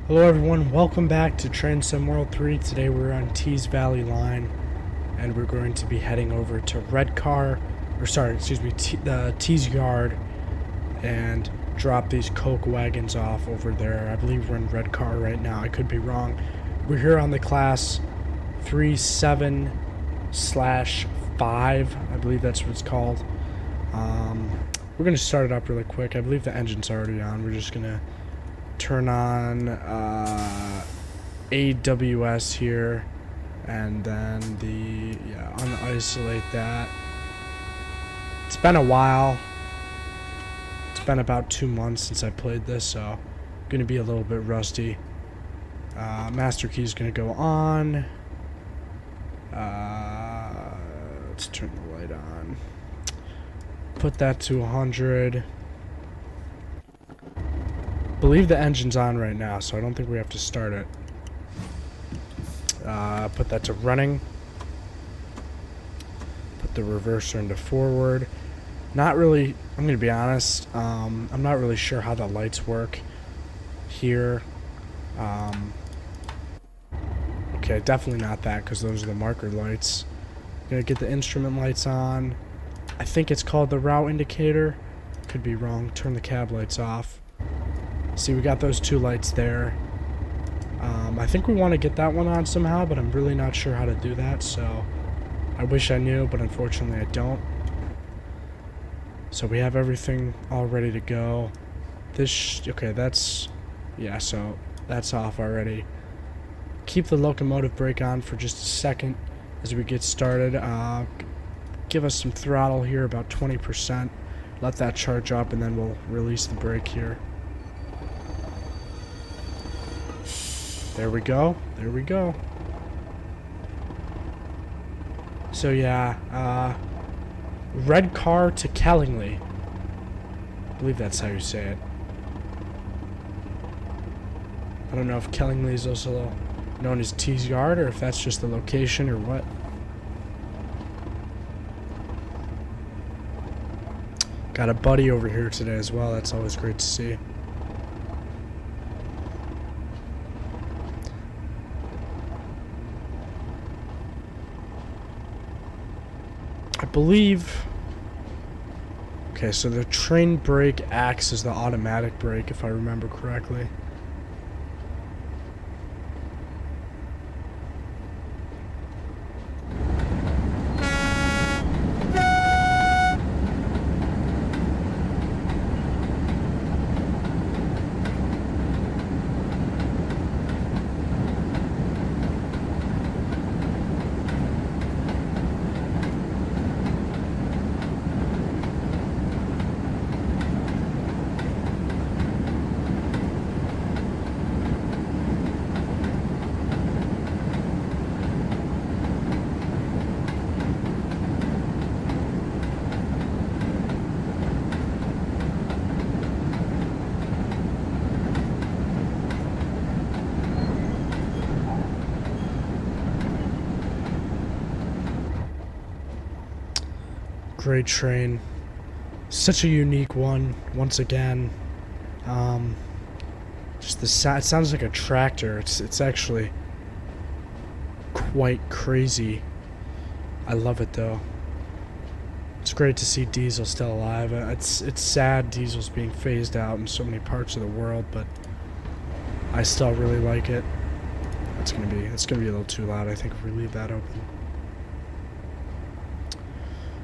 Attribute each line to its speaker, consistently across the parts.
Speaker 1: Hello everyone, welcome back to Transcend World 3. Today we're on Tees Valley Line and we're going to be heading over to Redcar, the Tees Yard, and drop these coke wagons off over there. I believe we're in Redcar right now, I could be wrong. We're here on the class 37/5, I believe that's what it's called. We're going to start it up really quick. I believe the engine's already on. We're just going to turn on AWS here, and then unisolate that. It's been a while. It's been about 2 months since I played this, so I'm gonna be a little bit rusty. Master key is gonna go on. Let's turn the light on. Put that to 100. I believe the engine's on right now, so I don't think we have to start it. Put that to running. Put the reverser into forward. Not really, I'm going to be honest, I'm not really sure how the lights work here. Okay, definitely not that, because those are the marker lights. Gonna get the instrument lights on. I think it's called the route indicator. Could be wrong. Turn the cab lights off. See, we got those two lights there. I think we want to get that one on somehow, but I'm really not sure how to do that, so I wish I knew, but unfortunately I don't. So we have everything all ready to go. Okay, yeah, so that's off already. Keep the locomotive brake on for just a second as we get started. Give us some throttle here, about 20%. Let that charge up, and then we'll release the brake here. There we go. There we go. So yeah, Redcar to Kellingly. I believe that's how you say it. I don't know if Kellingly is also known as Tees Yard, or if that's just the location or what. Got a buddy over here today as well. That's always great to see. I believe... Okay, so the train brake acts as the automatic brake, if I remember correctly. Great train. Such a unique one, once again. Just the sound, it sounds like a tractor. It's actually quite crazy. I love it though. It's great to see diesel still alive. It's sad diesel's being phased out in so many parts of the world, but I still really like it. It's gonna be a little too loud, I think, if we leave that open.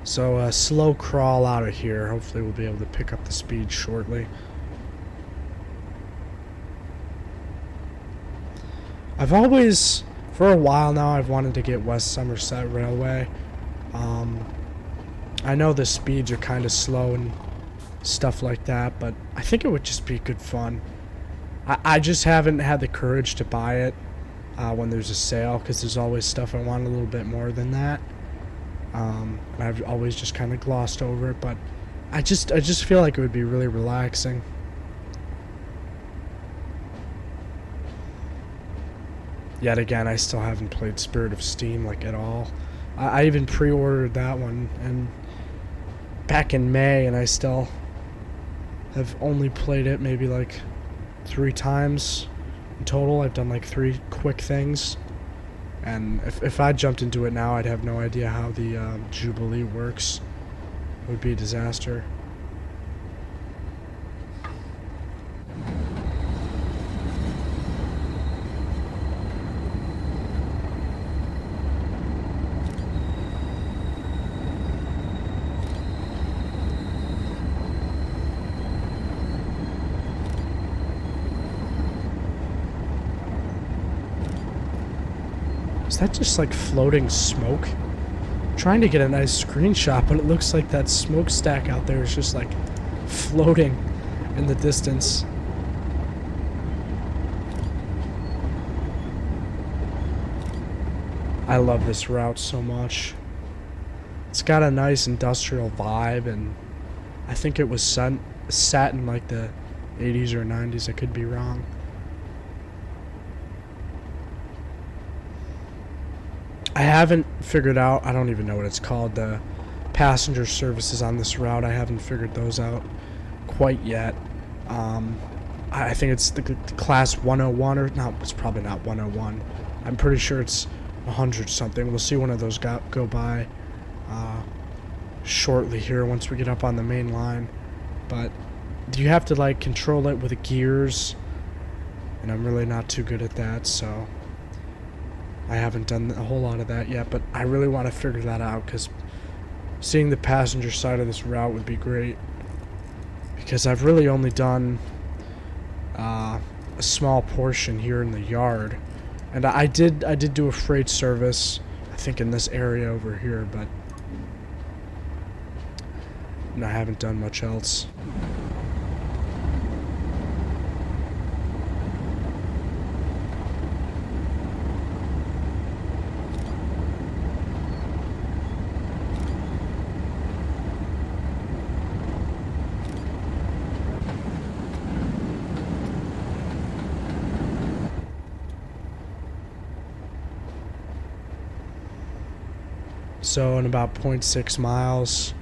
Speaker 1: So slow crawl out of here. Hopefully we'll be able to pick up the speed shortly. I've always, for a while now, I've wanted to get West Somerset Railway. I know the speeds are kind of slow and stuff like that, but I think it would just be good fun. I just haven't had the courage to buy it when there's a sale, because there's always stuff I want a little bit more than that. I've always just kind of glossed over it, but I just feel like it would be really relaxing. Yet again, I still haven't played Spirit of Steam like at all. I even pre-ordered that one and back in May, and I still have only played it maybe like 3 times. In total, I've done like 3 quick things. And if I jumped into it now, I'd have no idea how the Jubilee works. It would be a disaster. Is that just like floating smoke? I'm trying to get a nice screenshot, but it looks like that smokestack out there is just like floating in the distance. I love this route so much. It's got a nice industrial vibe, and I think it was set in like the 80s or 90s. I could be wrong. I haven't figured out, I don't even know what it's called, the passenger services on this route. I haven't figured those out quite yet. I think it's the class 101, or no, it's probably not 101. I'm pretty sure it's 100 something. We'll see one of those go by shortly here once we get up on the main line. But you have to like control it with the gears, and I'm really not too good at that, so I haven't done a whole lot of that yet, but I really want to figure that out, because seeing the passenger side of this route would be great, because I've really only done a small portion here in the yard, and I did do a freight service, I think in this area over here, but I haven't done much else. So in about 0.6 miles,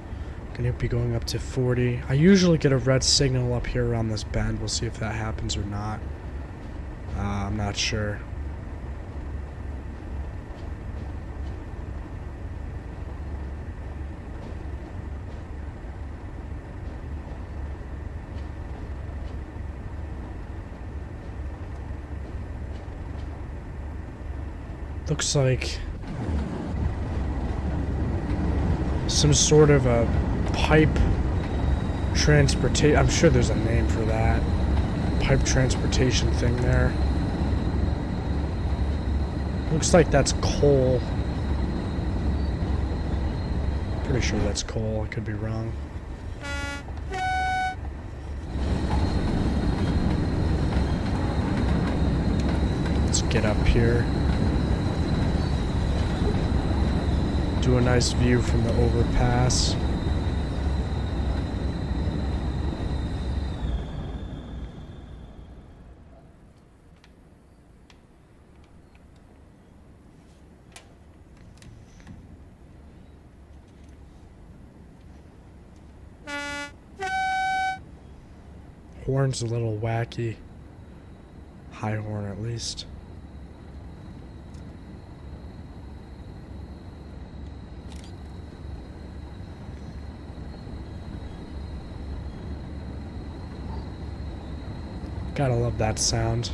Speaker 1: I'm going to be going up to 40. I usually get a red signal up here around this bend. We'll see if that happens or not. I'm not sure. Looks like some sort of a pipe transportation. I'm sure there's a name for that. Pipe transportation thing there. Looks like that's coal. Pretty sure that's coal. I could be wrong. Let's get up here. Do a nice view from the overpass. Horn's a little wacky. High horn at least. Gotta love that sound.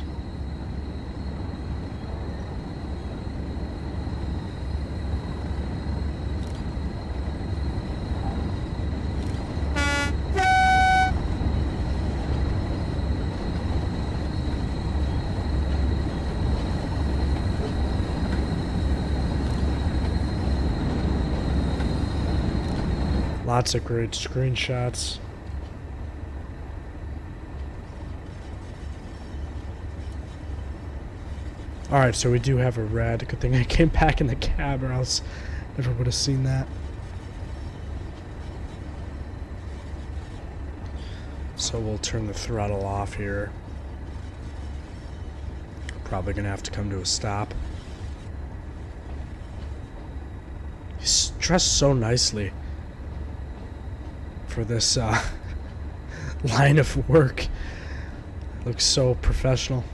Speaker 1: Lots of great screenshots. Alright, so we do have a red. Good thing I came back in the cab, or else never would have seen that. So we'll turn the throttle off here. Probably gonna have to come to a stop. He's dressed so nicely for this line of work. Looks so professional.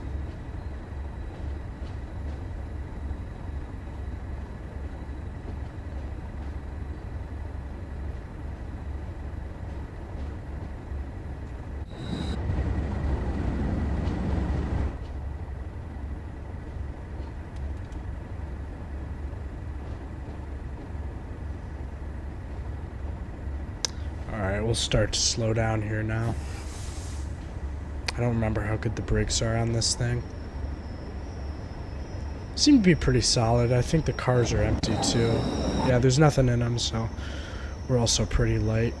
Speaker 1: we'll start to slow down here now. I don't remember how good the brakes are on this thing. Seem to be pretty solid. I think the cars are empty too. Yeah, there's nothing in them, so we're also pretty light.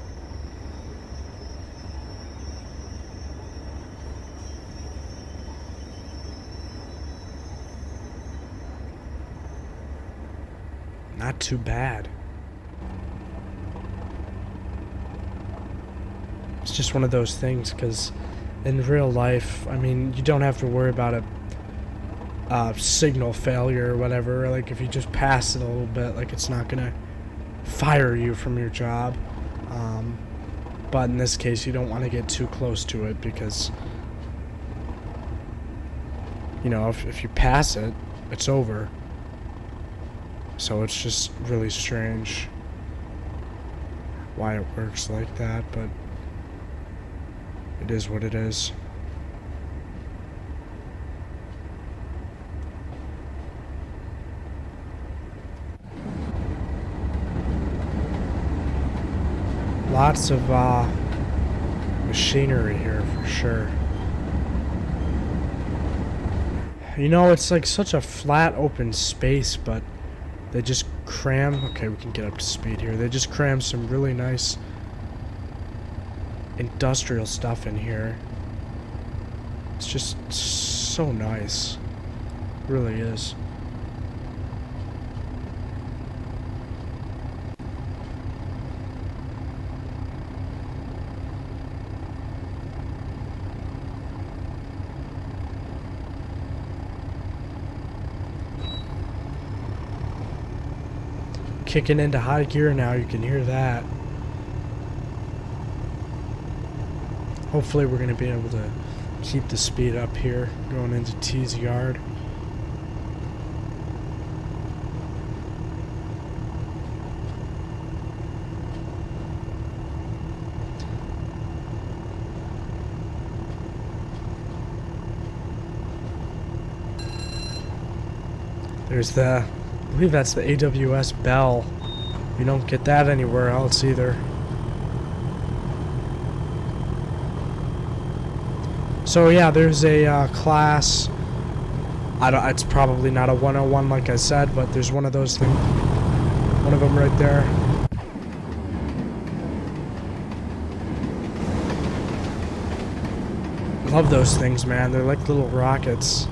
Speaker 1: Not too bad. It's just one of those things, because in real life, I mean, you don't have to worry about a signal failure or whatever. Like, if you just pass it a little bit, like, it's not gonna fire you from your job. But in this case, you don't want to get too close to it, because, you know, if you pass it, it's over. So it's just really strange why it works like that, but it is what it is. Lots of machinery here for sure. You know, it's like such a flat open space, but they just cram, okay, we can get up to speed here. They just cram some really nice industrial stuff in here. It's just so nice. It really is. Kicking into high gear now, you can hear that. Hopefully we're going to be able to keep the speed up here going into T's yard. There's the, I believe that's the AWS bell. You don't get that anywhere else either. So yeah, there's a class. It's probably not a 101 like I said, but there's one of those things. One of them right there. Love those things, man. They're like little rockets.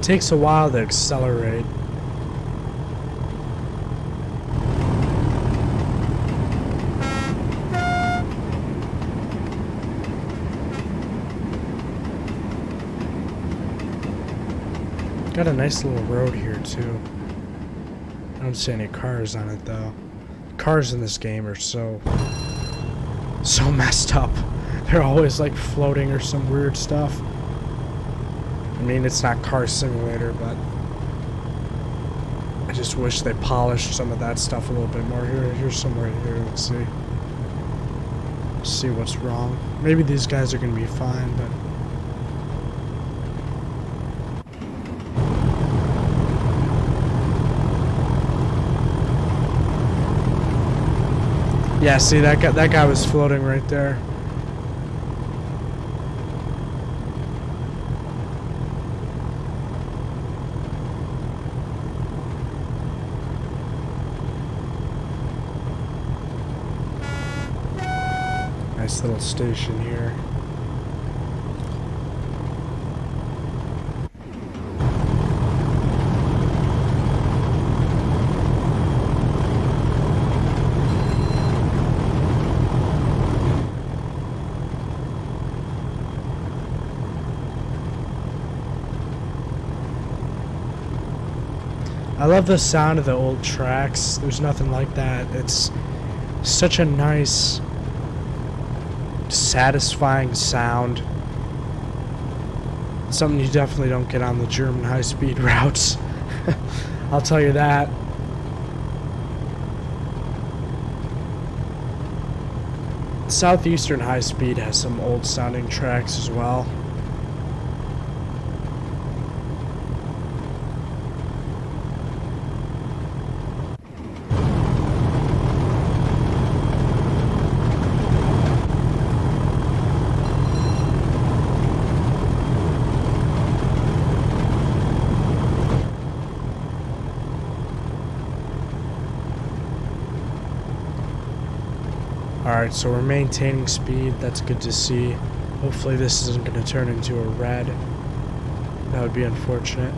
Speaker 1: Takes a while to accelerate. Got a nice little road here too. I don't see any cars on it though. Cars in this game are so messed up. They're always like floating or some weird stuff. I mean, it's not Car Simulator, but I just wish they polished some of that stuff a little bit more. Here's some right here. Let's see. See what's wrong. Maybe these guys are going to be fine, but... Yeah, see, that guy was floating right there. Nice little station here. I love the sound of the old tracks. There's nothing like that. It's such a nice, satisfying sound. Something you definitely don't get on the German high-speed routes. I'll tell you that. Southeastern high speed has some old sounding tracks as well. Alright, so we're maintaining speed. That's good to see. Hopefully this isn't going to turn into a red. That would be unfortunate.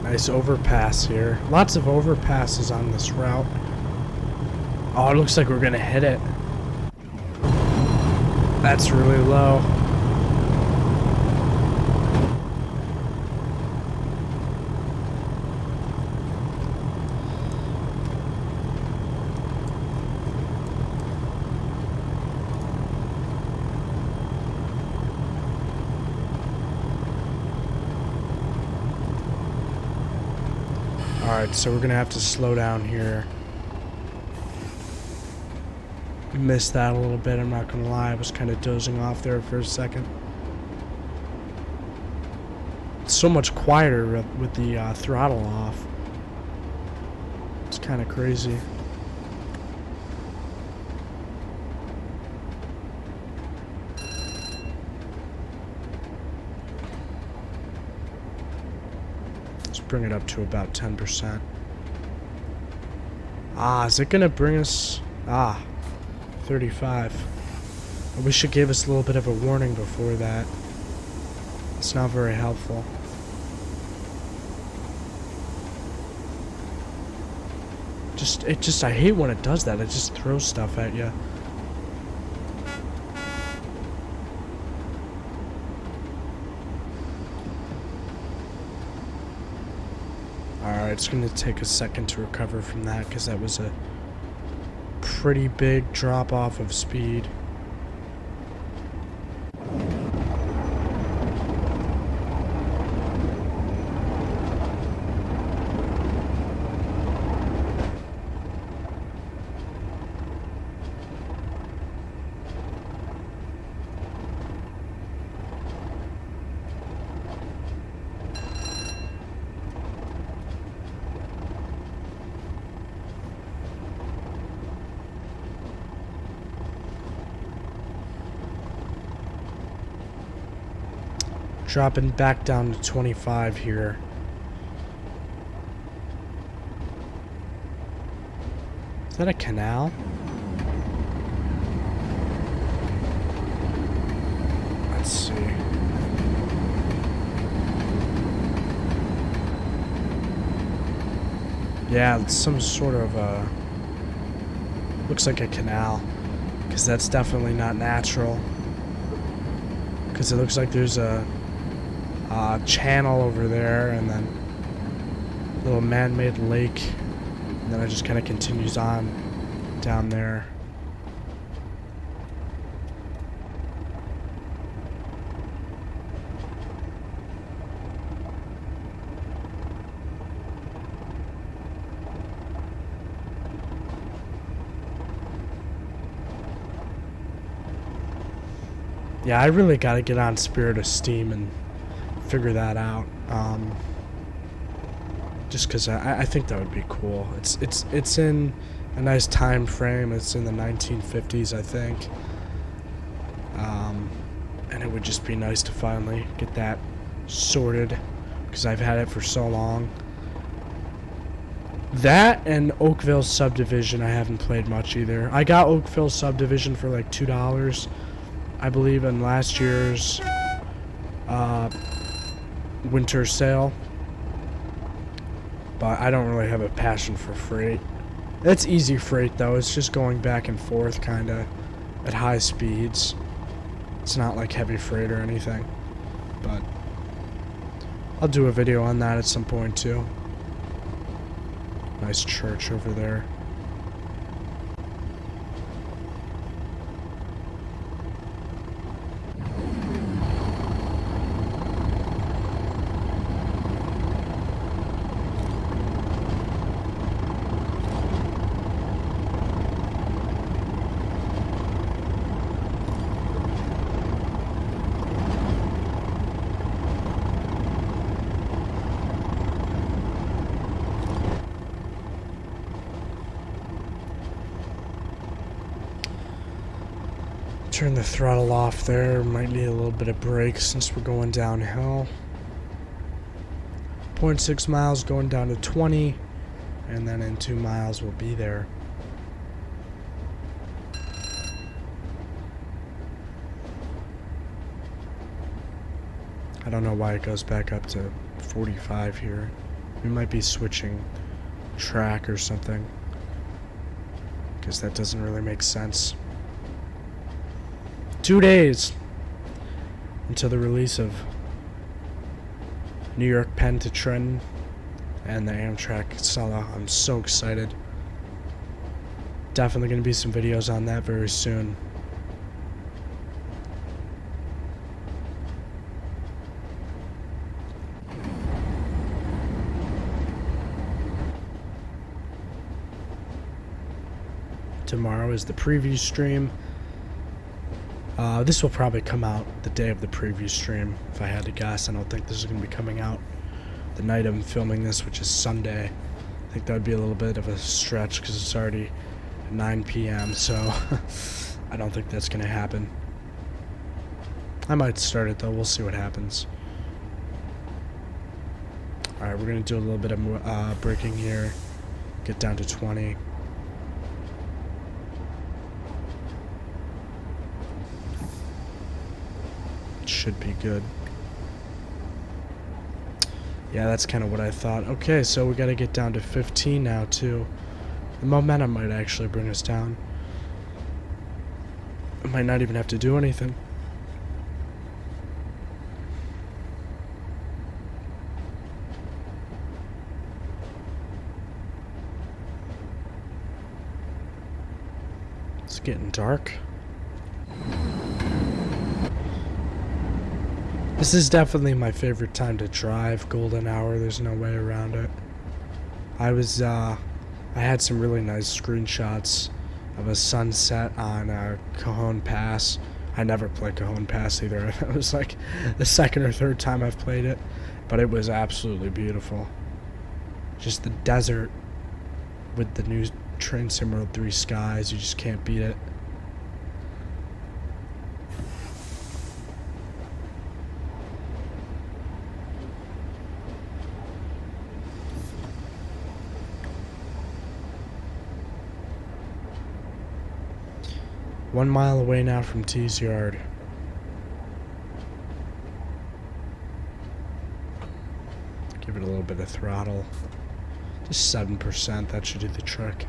Speaker 1: Nice overpass here. Lots of overpasses on this route. Oh, it looks like we're gonna hit it. That's really low. Alright, so we're gonna have to slow down here. Missed that a little bit, I'm not gonna lie. I was kind of dozing off there for a second. It's so much quieter with the throttle off. It's kind of crazy. Bring it up to about 10%. Ah, is it gonna bring us 35? I wish it gave us a little bit of a warning before that. It's not very helpful. I hate when it does that. It just throws stuff at you. Alright, it's going to take a second to recover from that because that was a pretty big drop off of speed. Dropping back down to 25 here. Is that a canal? Let's see. Yeah, it's some sort of looks like a canal, because that's definitely not natural. Because it looks like there's a channel over there, and then a little man-made lake, and then it just kind of continues on down there. Yeah, I really got to get on Spirit of Steam and figure that out. Just because I think that would be cool. It's in a nice time frame. It's in the 1950s, I think. And it would just be nice to finally get that sorted, because I've had it for so long. That and Oakville Subdivision I haven't played much either. I got Oakville Subdivision for like $2, I believe, in last year's winter sale. But I don't really have a passion for freight. It's easy freight though. It's just going back and forth kind of at high speeds. It's not like heavy freight or anything. But I'll do a video on that at some point too. Nice church over there. Turn the throttle off there. Might need a little bit of brake since we're going downhill. 0.6 miles going down to 20, and then in 2 miles we'll be there. I don't know why it goes back up to 45 here. We might be switching track or something, because that doesn't really make sense. 2 days until the release of New York Penn to Trenton and the Amtrak Sella. I'm so excited. Definitely going to be some videos on that very soon. Tomorrow is the preview stream. This will probably come out the day of the preview stream, if I had to guess. I don't think this is going to be coming out the night I'm filming this, which is Sunday. I think that would be a little bit of a stretch because it's already 9 p.m., so I don't think that's going to happen. I might start it, though. We'll see what happens. Alright, we're going to do a little bit of braking here. Get down to 20. Should be good. Yeah, that's kind of what I thought. Okay, so we got to get down to 15 now too. The momentum might actually bring us down. I might not even have to do anything. It's getting dark. This is definitely my favorite time to drive, golden hour, there's no way around it. I had some really nice screenshots of a sunset on Cajon Pass. I never played Cajon Pass either. It was like the second or third time I've played it, but it was absolutely beautiful. Just the desert with the new Train Sim World 3 skies, you just can't beat it. One mile away now from T's yard. Give it a little bit of throttle. Just 7%, that should do the trick.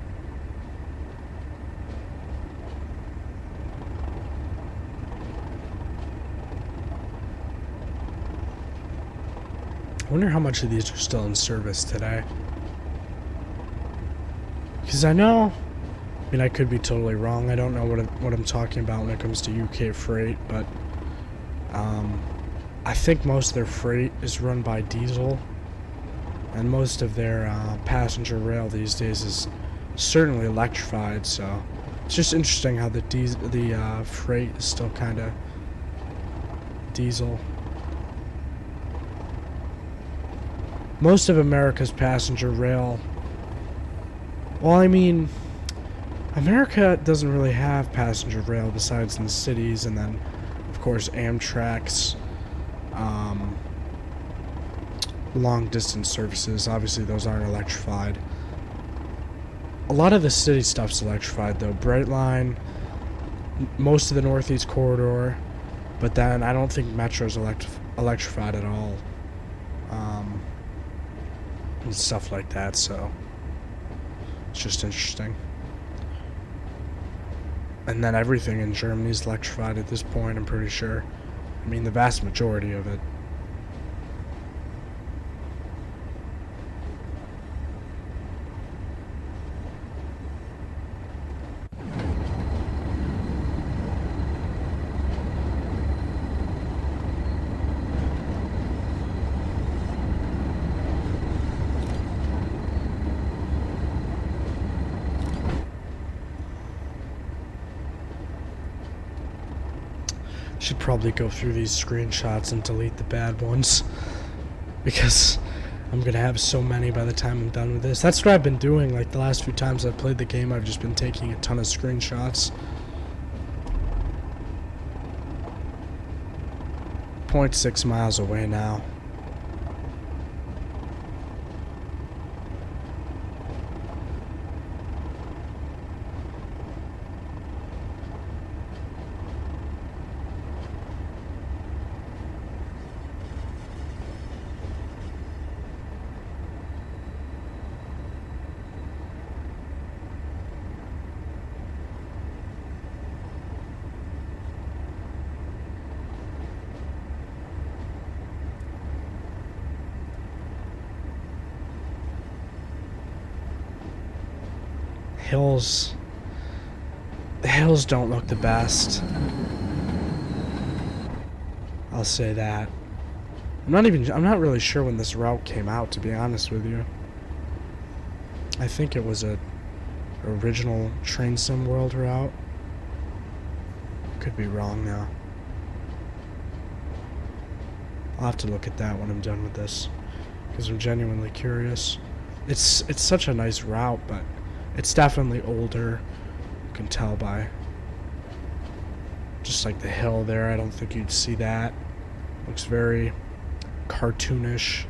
Speaker 1: I wonder how much of these are still in service today. Because I know, I mean, I could be totally wrong. I don't know what I'm talking about when it comes to UK freight, but I think most of their freight is run by diesel, and most of their passenger rail these days is certainly electrified. So it's just interesting how the freight is still kind of diesel. Most of America's passenger rail, well, I mean, America doesn't really have passenger rail besides in the cities, and then, of course, Amtrak's long-distance services. Obviously, those aren't electrified. A lot of the city stuff's electrified though. Brightline, most of the Northeast Corridor, but then I don't think Metro's electrified at all. And stuff like that, so it's just interesting. And then everything in Germany is electrified at this point, I'm pretty sure. I mean, the vast majority of it. Should probably go through these screenshots and delete the bad ones, because I'm gonna have so many by the time I'm done with this. That's what I've been doing. Like the last few times I've played the game, I've just been taking a ton of screenshots. 0.6 miles away now. The hills don't look the best. I'll say that. I'm not really sure when this route came out, to be honest with you. I think it was a original Train Sim World route. Could be wrong now. I'll have to look at that when I'm done with this, because I'm genuinely curious. It's such a nice route, but it's definitely older. You can tell by just like the hill there. I don't think you'd see that. Looks very cartoonish.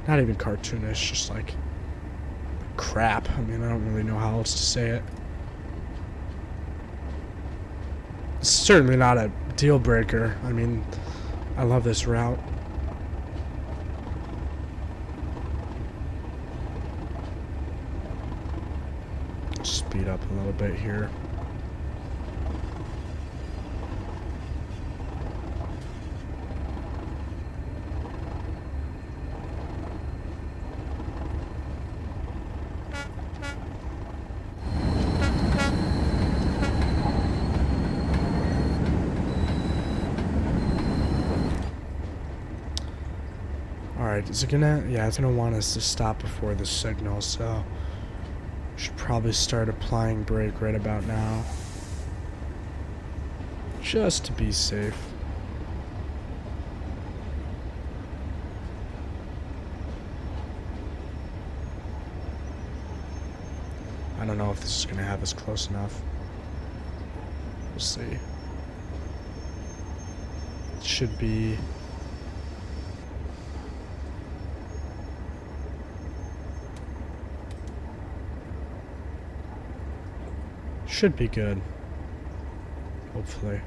Speaker 1: Not even cartoonish, just like crap. I mean, I don't really know how else to say it. It's certainly not a deal breaker. I mean, I love this route. Speed up a little bit here. Alright, is it gonna... yeah, it's gonna want us to stop before the signal, so... should probably start applying brake right about now. Just to be safe. I don't know if this is gonna have us close enough. We'll see. It should be... should be good. Hopefully.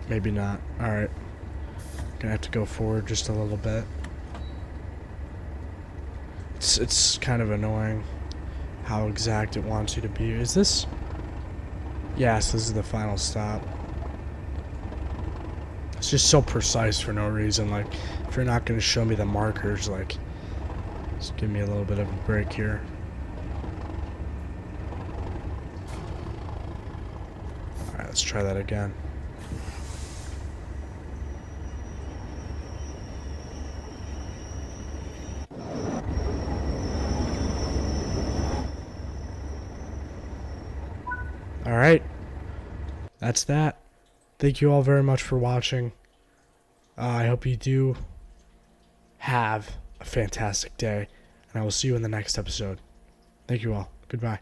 Speaker 1: Maybe not. Alright. Gonna have to go forward just a little bit. It's kind of annoying how exact it wants you to be. Is this... yes, this is the final stop. It's just so precise for no reason. Like, if you're not going to show me the markers, like, just give me a little bit of a break here. Alright, let's try that again. Alright. That's that. Thank you all very much for watching. I hope you do have a fantastic day, and I will see you in the next episode. Thank you all. Goodbye.